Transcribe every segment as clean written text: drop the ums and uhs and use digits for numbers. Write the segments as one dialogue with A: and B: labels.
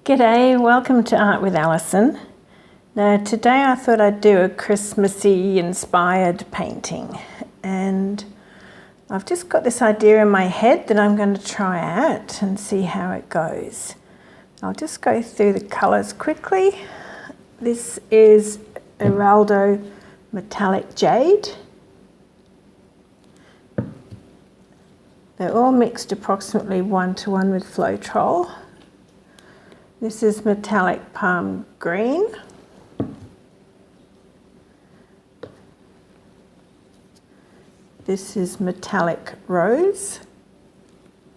A: G'day, welcome to Art with Alison. Now today I thought I'd do a Christmassy inspired painting, and I've just got this idea in my head that I'm going to try out and see how it goes. I'll just go through the colours quickly. This is Eraldo Metallic Jade. They're all mixed approximately 1:1 with Floetrol. This is Metallic Palm Green. This is Metallic Rose.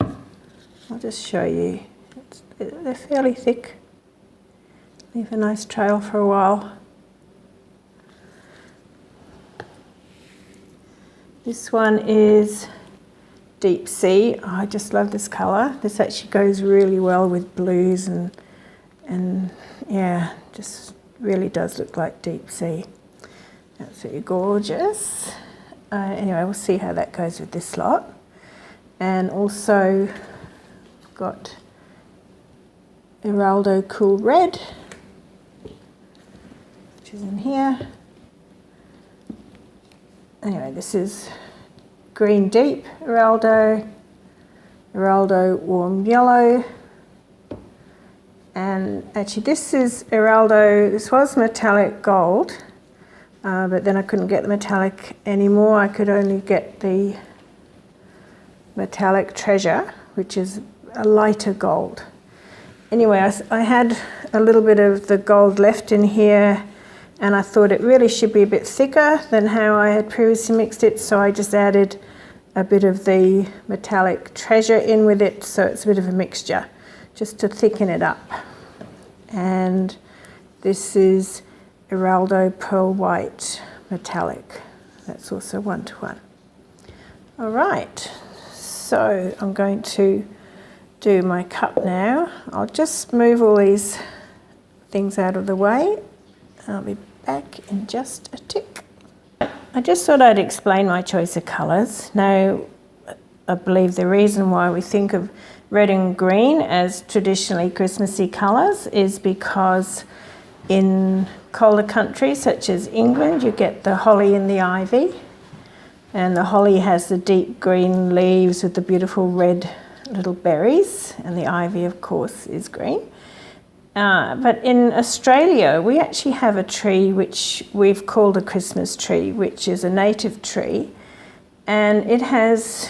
A: I'll just show you. They're fairly thick. Leave a nice trail for a while. This one is Deep Sea. Oh, I just love this colour. This actually goes really well with blues and yeah, just really does look like deep sea. Absolutely gorgeous. Anyway, we'll see how that goes with this lot. And also got Eraldo Cool Red, which is in here. Anyway, this is Green Deep Eraldo Warm Yellow, and actually this is Eraldo, this was Metallic Gold, but then I couldn't get the metallic anymore. I could only get the Metallic Treasure, which is a lighter gold. Anyway, I had a little bit of the gold left in here, and I thought it really should be a bit thicker than how I had previously mixed it, so I just added a bit of the Metallic Treasure in with it, so it's a bit of a mixture, just to thicken it up. And this is Eraldo Pearl White Metallic. That's also 1:1. All right, so I'm going to do my cup now. I'll just move all these things out of the way. I'll be back in just a tick. I just thought I'd explain my choice of colours. Now, I believe the reason why we think of red and green as traditionally Christmassy colours is because in colder countries such as England, you get the holly and the ivy, and the holly has the deep green leaves with the beautiful red little berries, and the ivy, of course, is green. But in Australia, we actually have a tree which we've called a Christmas tree, which is a native tree, and it has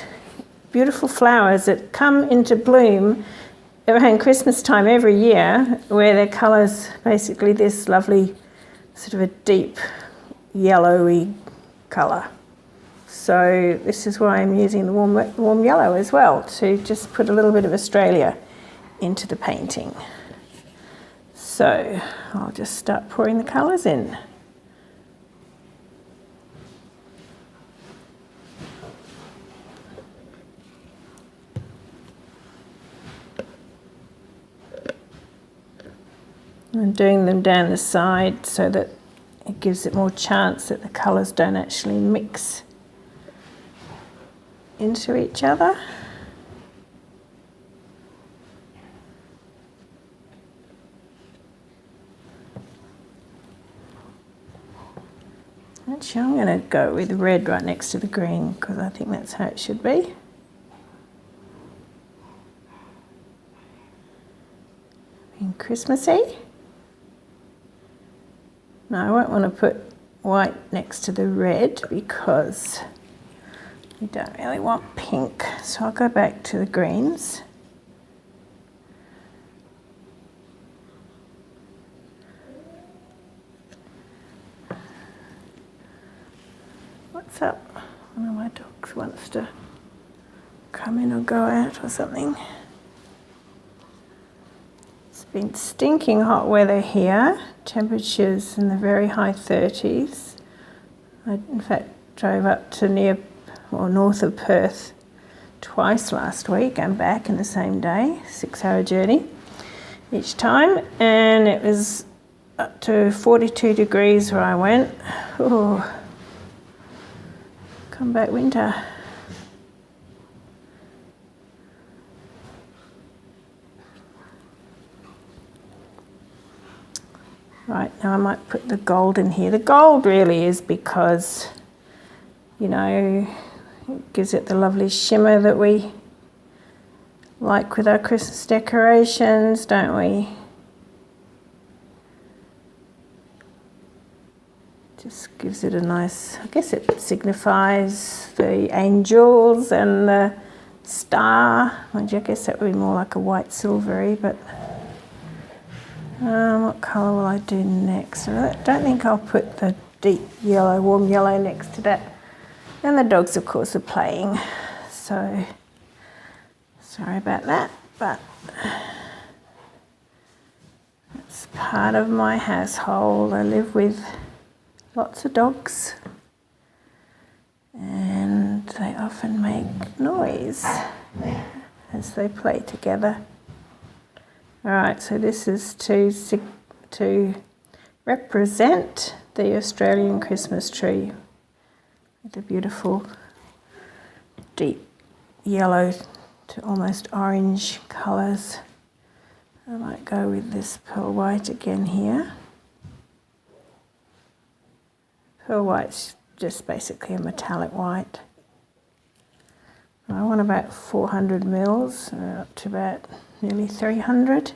A: beautiful flowers that come into bloom around Christmas time every year, where their colour's basically this lovely sort of a deep yellowy colour. So this is why I'm using the warm yellow as well, to just put a little bit of Australia into the painting. So I'll just start pouring the colours in. I'm doing them down the side so that it gives it more chance that the colours don't actually mix into each other. Actually, I'm going to go with red right next to the green because I think that's how it should be. Being Christmassy. Now I won't want to put white next to the red because we don't really want pink, so I'll go back to the greens. What's up? One of my dogs wants to come in or go out or something. It's been stinking hot weather here. Temperatures in the very high 30s. I, in fact, drove up to north of Perth twice last week and back in the same day, 6-hour journey each time, and it was up to 42 degrees where I went. Oh. Come back winter. Right, now I might put the gold in here. The gold really is because, you know, it gives it the lovely shimmer that we like with our Christmas decorations, don't we? Just gives it a nice, I guess it signifies the angels and the star. I guess that would be more like a white silvery, but what colour will I do next? I don't think I'll put the deep yellow, warm yellow next to that. And the dogs, of course, are playing, so sorry about that, but it's part of my household. I live with lots of dogs and they often make noise as they play together. Alright, so this is to represent the Australian Christmas tree with the beautiful deep yellow to almost orange colours. I might go with this pearl white again here. Pearl white's just basically a metallic white. I want about 400 mils, up to about nearly 300.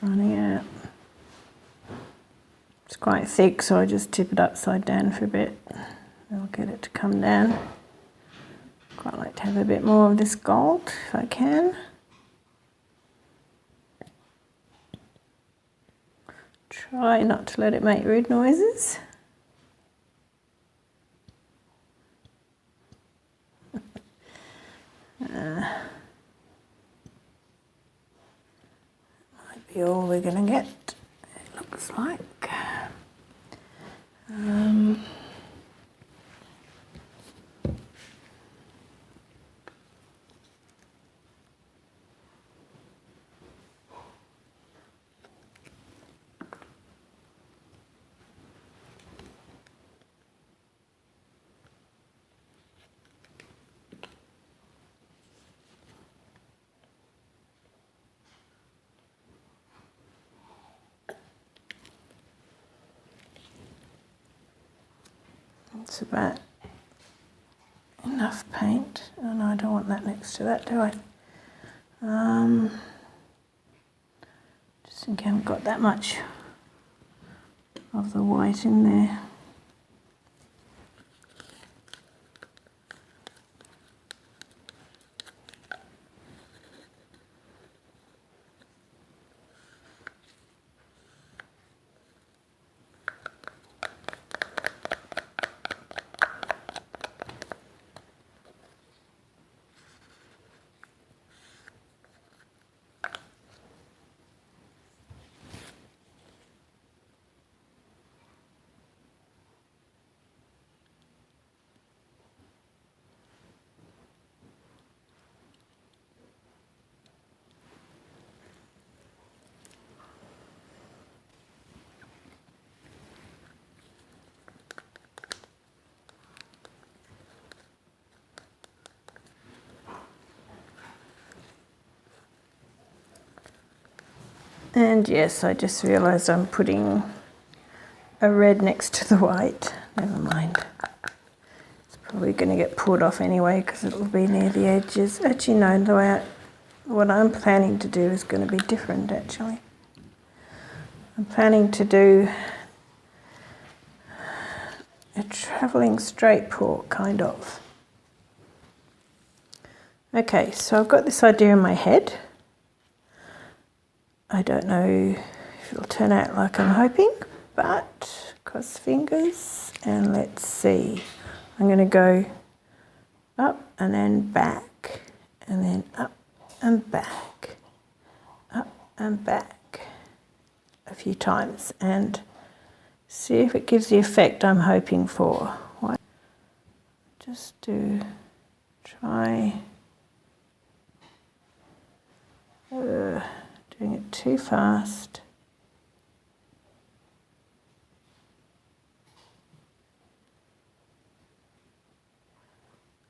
A: Running out. It's quite thick, so I just tip it upside down for a bit. I'll get it to come down. Quite like to have a bit more of this gold if I can. Try not to let it make rude noises. Might be all we're going to get, it looks like. It's about enough paint. Oh no, I don't want that next to that, do I? Just think I haven't got that much of the white in there. And yes, I just realised I'm putting a red next to the white. Never mind. Let's probably going to get pulled off anyway because it'll be near the edges. Actually, no, the way what I'm planning to do is going to be different actually. I'm planning to do a travelling straight pour, kind of. Okay, so I've got this idea in my head. I don't know if it'll turn out like I'm hoping, but cross fingers and let's see. I'm going to go up and then back, and then up and back, up and back a few times and see if it gives the effect I'm hoping for. Just try doing it too fast.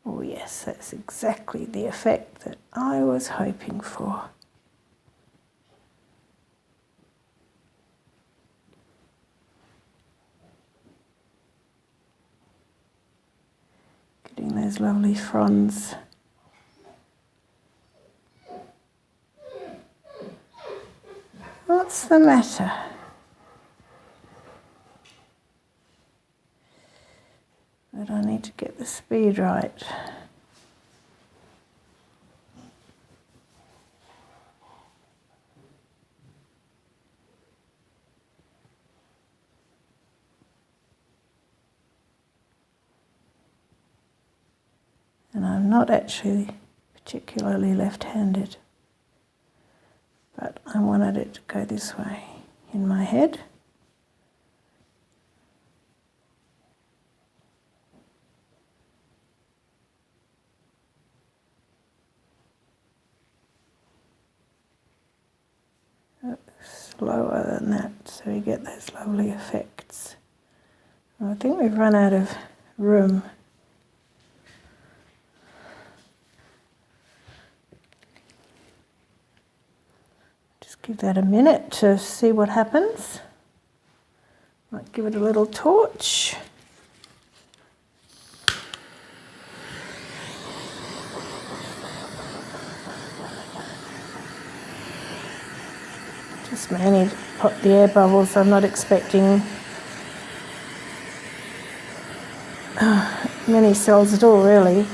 A: Oh yes, that's exactly the effect that I was hoping for. Getting those lovely fronds. What's the matter? But I need to get the speed right. And I'm not actually particularly left-handed, but I wanted it to go this way in my head. Slower than that so we get those lovely effects. Well, I think we've run out of room. Just give that a minute to see what happens. Might give it a little torch. Just mainly pop the air bubbles. I'm not expecting many cells at all really,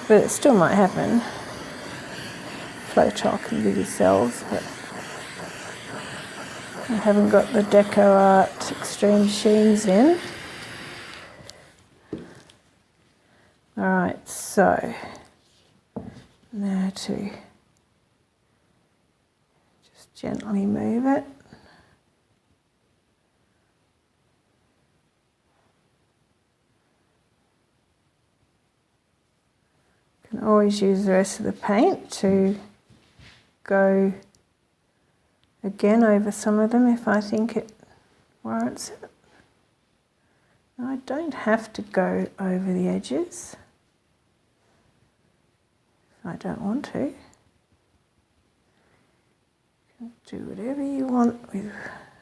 A: but it still might happen. Floetrol can give you cells, but I haven't got the Deco Art Extreme Sheens in. Alright, so now to just gently move it. You can always use the rest of the paint to go again over some of them if I think it warrants it. I don't have to go over the edges if I don't want to. You can do whatever you want with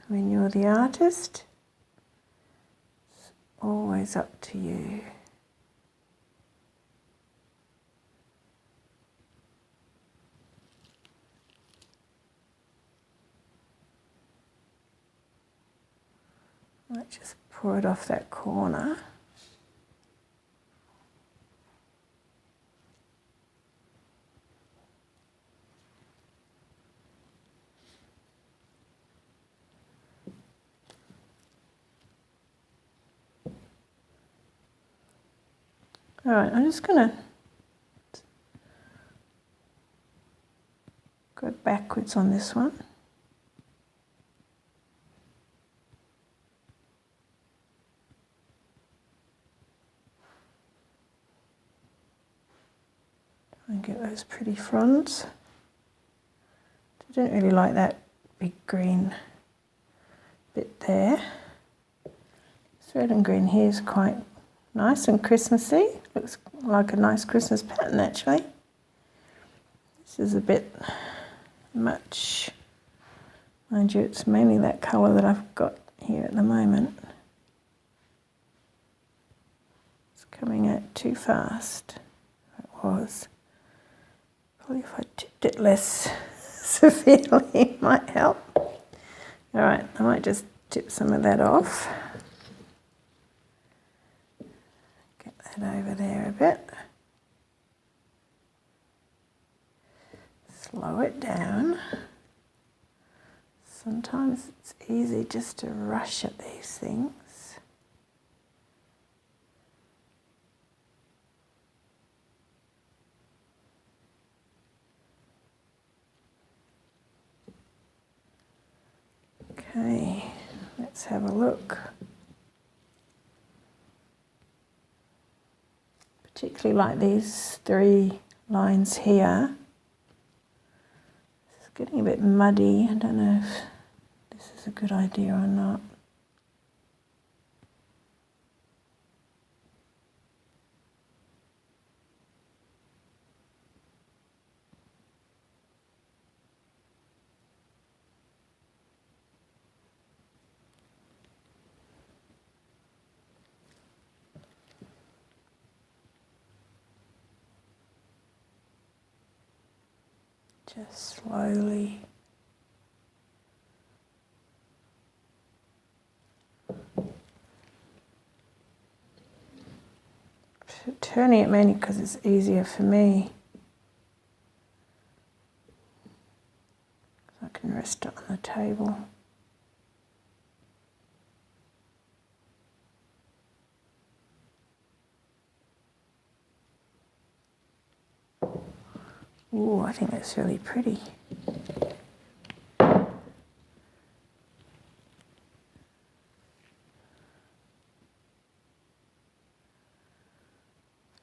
A: when you're the artist. It's always up to you. Might just pour it off that corner. All right, I'm just going to go backwards on this one. And get those pretty fronds. I don't really like that big green bit there. This red and green here is quite nice and Christmassy. Looks like a nice Christmas pattern actually. This is a bit much. Mind you, it's mainly that colour that I've got here at the moment. coming out too fast. It was. Probably if I tipped it less severely it might help. Alright, I might just tip some of that off. Get that over there a bit. Slow it down. Sometimes it's easy just to rush at these things. Okay, let's have a look. Particularly like these 3 lines here. It's getting a bit muddy. I don't know if this is a good idea or not. Just slowly. Turning it mainly because it's easier for me. I can rest it on the table. Ooh, I think that's really pretty.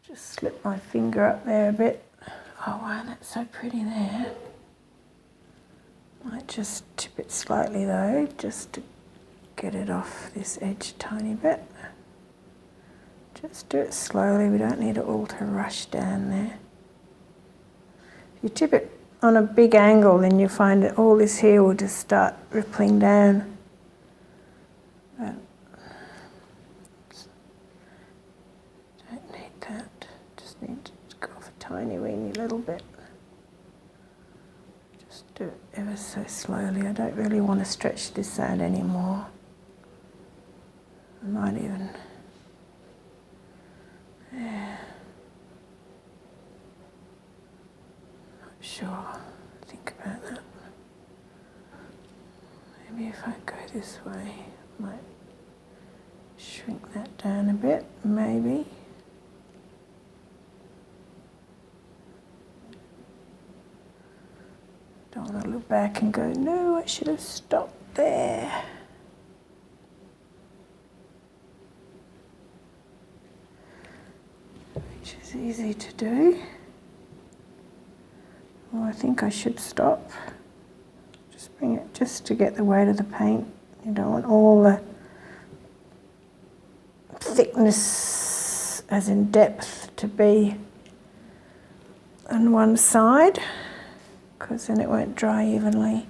A: Just slip my finger up there a bit. Oh wow, that's so pretty there. Might just tip it slightly though, just to get it off this edge a tiny bit. Just do it slowly, we don't need it all to rush down there. If you tip it on a big angle, then you find that all this here will just start rippling down. But don't need that, just need to go off a tiny weeny little bit. Just do it ever so slowly. I don't really want to stretch this out anymore. I might even, yeah. Sure, think about that. Maybe if I go this way, I might shrink that down a bit, maybe. Don't want to look back and go, no, I should have stopped there. Which is easy to do. Well, I think I should stop. Just bring it just to get the weight of the paint. You don't want all the thickness, as in depth, to be on one side, because then it won't dry evenly.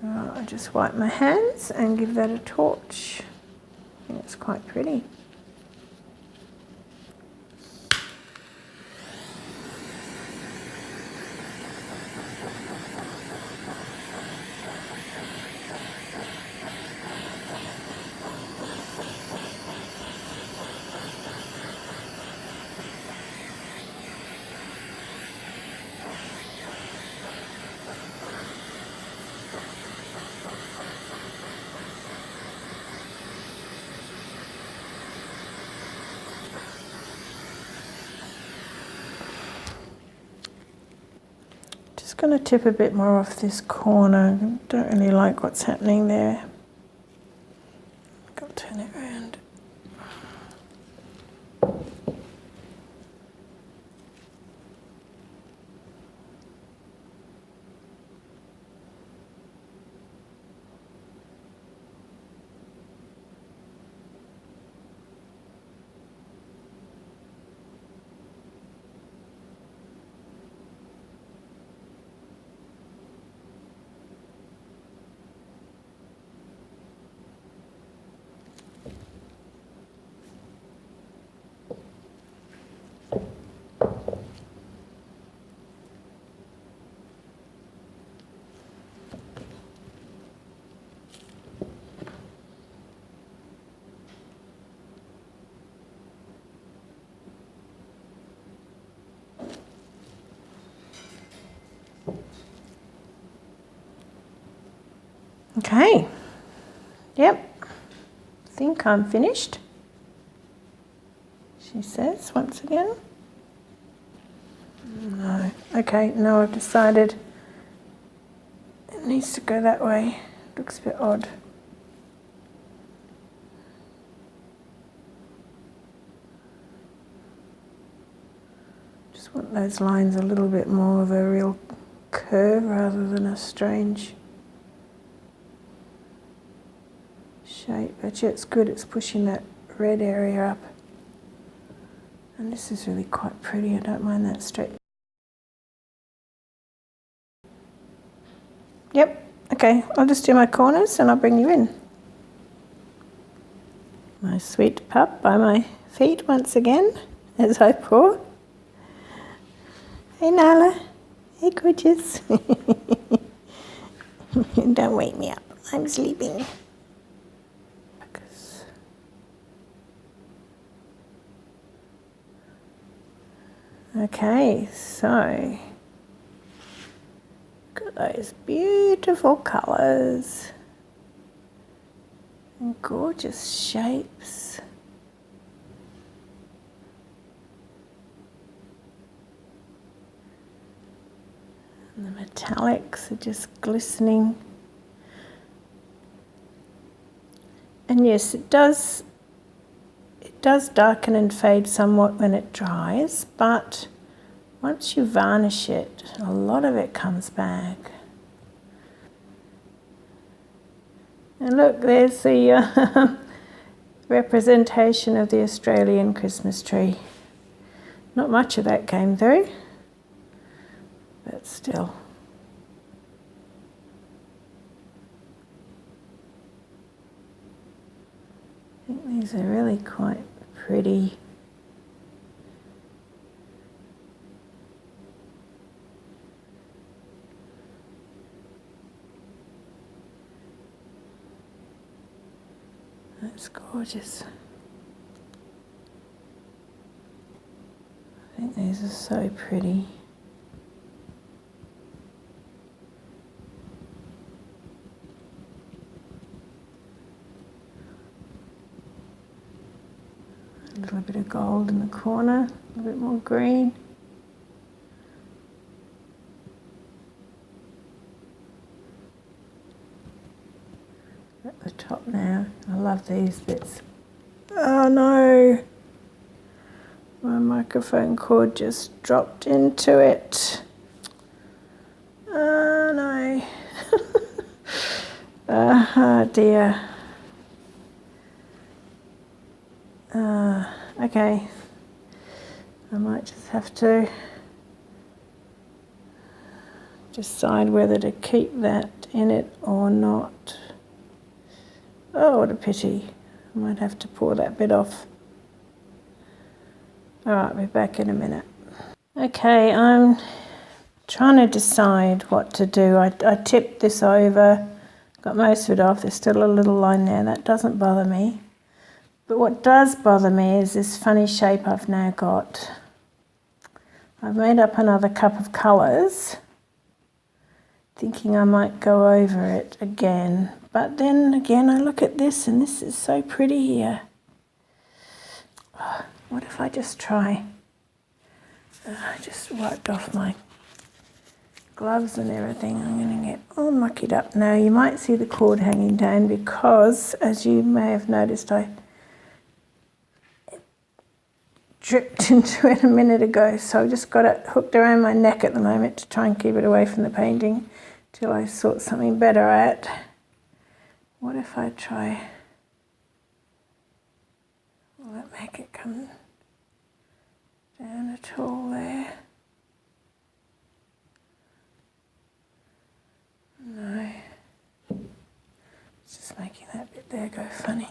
A: Right, I just wipe my hands and give that a torch. I think it's quite pretty. Going to tip a bit more off this corner. Don't really like what's happening there. I'll turn it around. Okay, yep, I think I'm finished, she says once again. No, okay, no, I've decided it needs to go that way. Looks a bit odd. Just want those lines a little bit more of a real curve rather than a strange shape. But yeah, it's good, it's pushing that red area up. And this is really quite pretty, I don't mind that straight. Yep, okay, I'll just do my corners and I'll bring you in. My sweet pup by my feet once again as I pour. Hey Nala, hey gorgeous. Don't wake me up, I'm sleeping. Okay, so look at those beautiful colours and gorgeous shapes. And the metallics are just glistening. And yes, it does darken and fade somewhat when it dries, but once you varnish it, a lot of it comes back. And look, there's the representation of the Australian Christmas tree. Not much of that came through, but still. I think these are really quite pretty. That's gorgeous. I think these are so pretty. A little bit of gold in the corner, a little bit more green. At the top now, I love these bits. Oh no! My microphone cord just dropped into it. Oh no. Oh dear. Okay. I might just have to decide whether to keep that in it or not. Oh, what a pity. I might have to pour that bit off. Alright, I'll be back in a minute. Okay, I'm trying to decide what to do. I tipped this over, got most of it off. There's still a little line there. That doesn't bother me. But what does bother me is this funny shape I've now got. I've made up another cup of colours, thinking I might go over it again. But then again, I look at this and this is so pretty here. Oh, what if I just try? I just wiped off my gloves and everything. I'm going to get all muckied up now. You might see the cord hanging down because, as you may have noticed, I dripped into it a minute ago. So I've just got it hooked around my neck at the moment to try and keep it away from the painting till I sort something better out. What if I try? Will that make it come down at all there? No. It's just making that bit there go funny.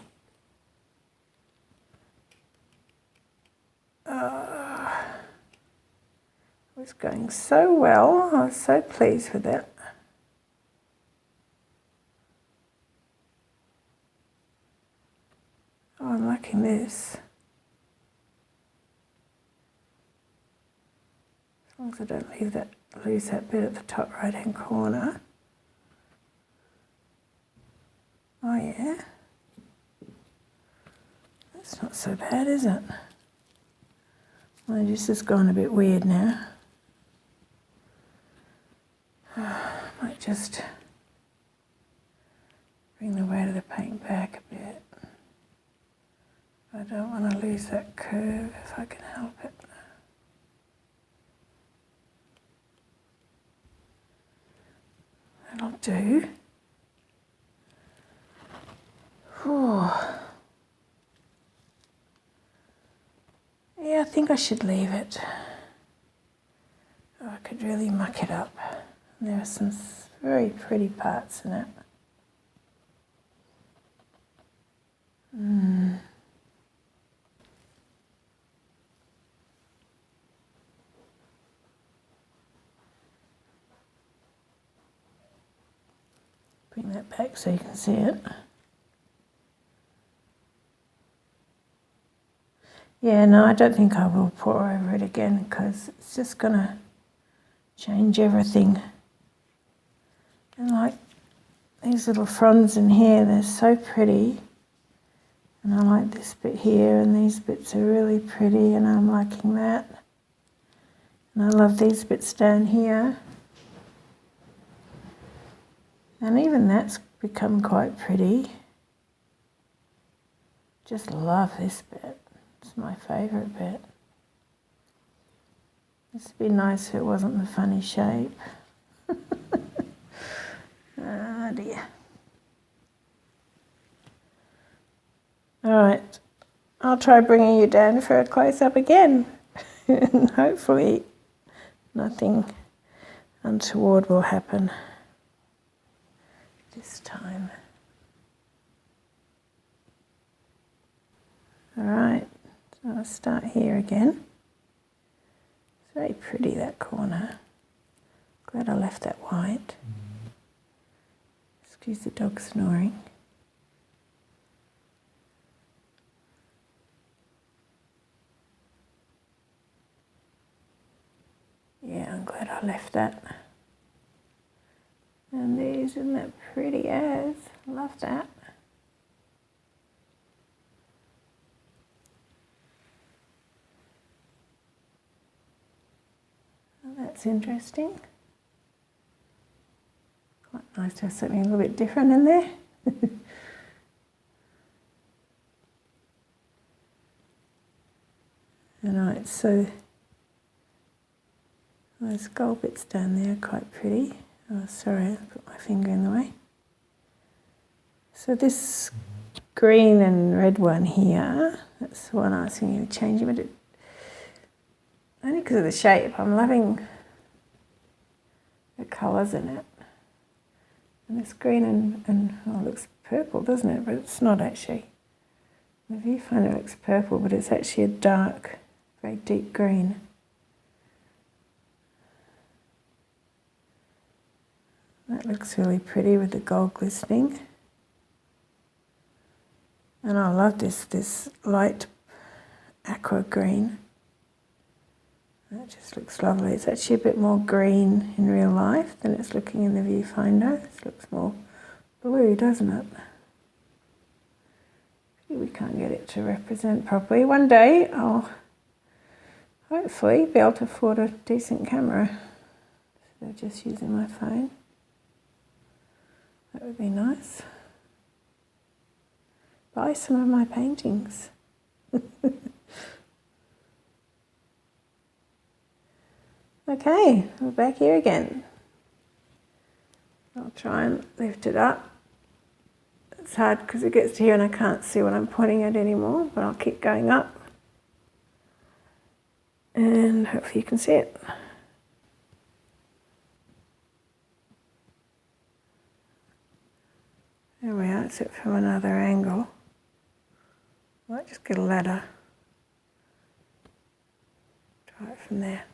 A: It was going so well. I was so pleased with it. Oh, I'm liking this. As long as I don't lose that bit at the top right hand corner. Oh yeah. That's not so bad, is it? Well, this has gone a bit weird now. Might just bring the weight of the paint back a bit. I don't want to lose that curve if I can help it. That'll do. Whew. Yeah, I think I should leave it. Oh, I could really muck it up. There are some very pretty parts in it. Bring that back so you can see it. Yeah, no, I don't think I will pour over it again because it's just going to change everything. And like these little fronds in here, they're so pretty. And I like this bit here, and these bits are really pretty, and I'm liking that. And I love these bits down here. And even that's become quite pretty. Just love this bit. It's my favourite bit. This would be nice if it wasn't the funny shape. Oh dear. Alright, I'll try bringing you down for a close-up again. And hopefully nothing untoward will happen this time. Alright, so I'll start here again. It's very pretty, that corner. Glad I left that white. Excuse the dog snoring. Yeah, I'm glad I left that. And these, isn't that pretty as? Love that. Oh, that's interesting. Quite nice to have something a little bit different in there. Alright, so those gold bits down there are quite pretty. Oh, sorry, I put my finger in the way. So this green and red one here, that's the one I was thinking of changing, but only because of the shape. I'm loving the colours in it. And this green and oh, it looks purple, doesn't it? But it's not actually. The viewfinder looks purple, but it's actually a dark, very deep green. That looks really pretty with the gold glistening. And I love this light aqua green. That just looks lovely. It's actually a bit more green in real life than it's looking in the viewfinder. This looks more blue, doesn't it? We can't get it to represent properly. One day I'll hopefully be able to afford a decent camera. So just using my phone. That would be nice. Buy some of my paintings. Okay, we're back here again. I'll try and lift it up. It's hard because it gets to here and I can't see what I'm pointing at anymore, but I'll keep going up. And hopefully you can see it. There we are, it's it from another angle. Might just get a ladder. Try it from there.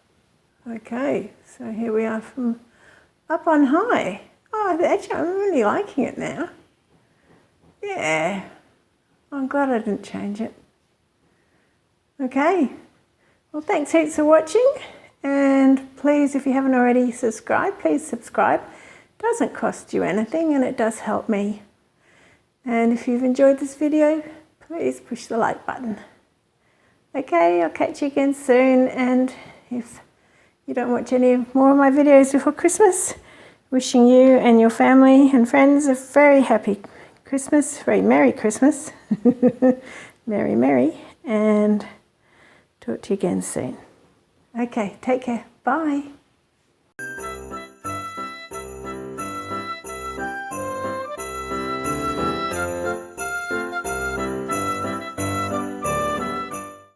A: Okay, so here we are from up on high. Oh, actually I'm really liking it now. Yeah, I'm glad I didn't change it. Okay, well thanks heaps for watching, and please, if you haven't already subscribed, please subscribe. It doesn't cost you anything and it does help me. And if you've enjoyed this video, please push the like button. Okay, I'll catch you again soon, and if you don't watch any more of my videos before Christmas, wishing you and your family and friends a very happy Christmas, very Merry Christmas, Merry Merry, and talk to you again soon. Okay, take care, bye.